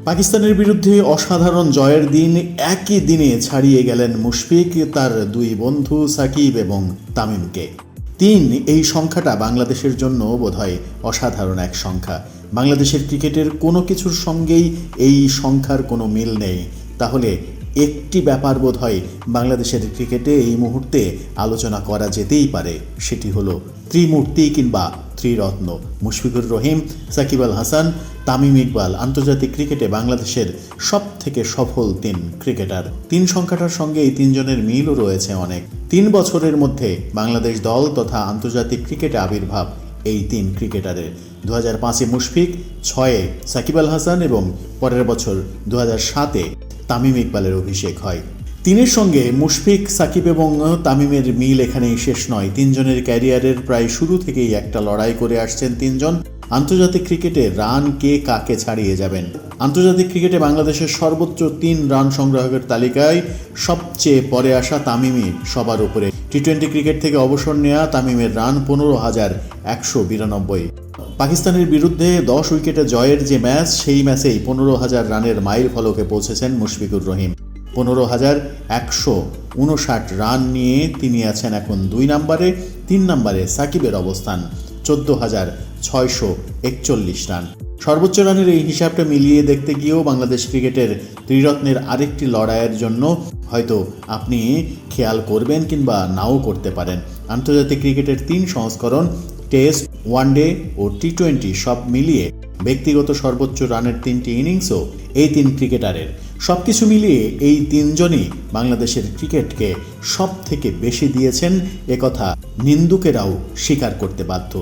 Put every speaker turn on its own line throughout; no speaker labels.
পাকিস্তানের বিরুদ্ধে অসাধারণ জয়ের দিন একই দিনে ছাড়িয়ে গেলেন মুশফিক তার দুই বন্ধু সাকিব এবং তামিমকে। 3 এই সংখ্যাটা বাংলাদেশের জন্য বোধহয় অসাধারণ এক সংখ্যা। বাংলাদেশের ক্রিকেটের কোনো কিছুর সঙ্গেই এই সংখ্যার কোনো মিল নেই। তাহলে একটি ব্যাপার বোধহয় বাংলাদেশের ক্রিকেটে এই মুহূর্তে আলোচনা করা যেতেই পারে, সেটি হলো ত্রিমূর্তি কিংবা ত্রিরত্ন। মুশফিকুর রহিম, সাকিব আল হাসান, তামিম ইকবাল আন্তর্জাতিক ক্রিকেটে বাংলাদেশের সবথেকে সফল 3 ক্রিকেটার। 3 সংখ্যাটার সঙ্গে এই 3 জনের মিলও রয়েছে অনেক। 3 বছরের মধ্যে বাংলাদেশ দল তথা আন্তর্জাতিক ক্রিকেটে আবির্ভাব এই 3 ক্রিকেটারের। 2005-এ মুশফিক, 6-এ সাকিব আল হাসান এবং পরের বছর 2007-এ তামিম ইকবালের অভিষেক হয়। 3-এর সঙ্গে মুশফিক, সাকিব এবং তামিমের মিল এখানেই শেষ নয়। 3 জনের ক্যারিয়ারের প্রায় শুরু থেকেই একটা লড়াই করে আসছেন 3 জন। আন্তর্জাতিক ক্রিকেটে রান কে কাকে ছাড়িয়ে যাবেন। আন্তর্জাতিক ক্রিকেটে বাংলাদেশের সর্বোচ্চ 3 রান সংগ্রাহকের তালিকায় সবচেয়ে পরে আসা তামিমই সবার উপরে। টি-20 ক্রিকেট থেকে অবসর নেওয়া তামিমের রান 15,192। পাকিস্তানের বিরুদ্ধে 10 উইকেটে জয়ের যে ম্যাচ, সেই ম্যাচেই 15,000 রানের মাইল ফলকে পৌঁছেছেন মুশফিকুর রহিম। 15,159 রান নিয়ে তিনি আছেন এখন 2 নম্বরে। 3 নম্বরে সাকিবের অবস্থান 14,641 রান। সর্বোচ্চ রানের এই হিসাবটা মিলিয়ে দেখতে গিয়েও বাংলাদেশ ক্রিকেটের ত্রিরত্নের আরেকটি লড়াইয়ের জন্য হয়তো আপনি খেয়াল করবেন কিংবা নাও করতে পারেন। আন্তর্জাতিক ক্রিকেটের 3 সংস্করণ, টেস্ট, ওয়ানডে ও টি-20 সব মিলিয়ে ব্যক্তিগত সর্বোচ্চ রানের 3টি ইনিংসও এই 3 ক্রিকেটারের। সবকিছু মিলিয়ে এই 3 জনই বাংলাদেশের ক্রিকেটকে সব থেকে বেশি দিয়েছেন, একথা নিন্দুকেরাও স্বীকার করতে বাধ্য।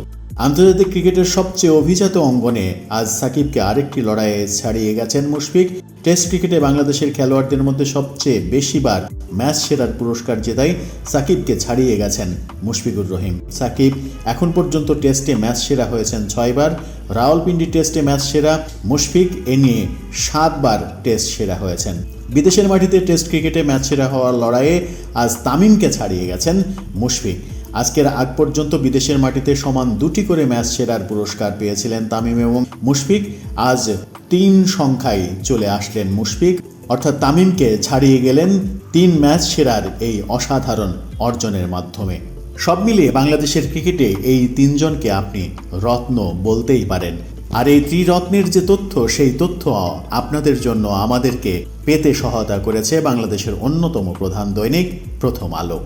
আন্তর্জাতিক ক্রিকেটের সবচেয়ে অভিজাত অঙ্গনে আজ সাকিবকে আরেকটি লড়াইয়ে ছাড়িয়ে গেছেন মুশফিক। টেস্ট ক্রিকেটে বাংলাদেশের খেলোয়াড়দের মধ্যে সবচেয়ে বেশিবার ম্যাচ সেরার পুরস্কার জেতায় সাকিবকে ছাড়িয়ে গেছেন মুশফিকুর রহিম। সাকিব এখন পর্যন্ত টেস্টে ম্যাচ সেরা হয়েছেন 6 বার। রাওয়ালপিন্ডি টেস্টে ম্যাচ সেরা, মুশফিক এ নিয়ে 7 বার টেস্ট সেরা হয়েছেন। বিদেশের মাটিতে টেস্ট ক্রিকেটে ম্যাচ সেরা হওয়ার লড়াইয়ে আজ তামিমকে ছাড়িয়ে গেছেন মুশফিক। আজকের আগ পর্যন্ত বিদেশের মাটিতে সমান 2টি করে ম্যাচ সেরার পুরস্কার পেয়েছিলেন তামিম এবং মুশফিক। আজ 3 সংখ্যায় চলে আসলেন মুশফিক, অর্থাৎ তামিমকে ছাড়িয়ে গেলেন 3 ম্যাচ সেরার এই অসাধারণ অর্জনের মাধ্যমে। সব মিলিয়ে বাংলাদেশের ক্রিকেটে এই 3 জনকে আপনি রত্ন বলতেই পারেন। আর এই ত্রিরত্নের যে তথ্য, সেই তথ্য আপনাদের জন্য আমাদেরকে পেতে সহায়তা করেছে বাংলাদেশের অন্যতম প্রধান দৈনিক প্রথম আলো।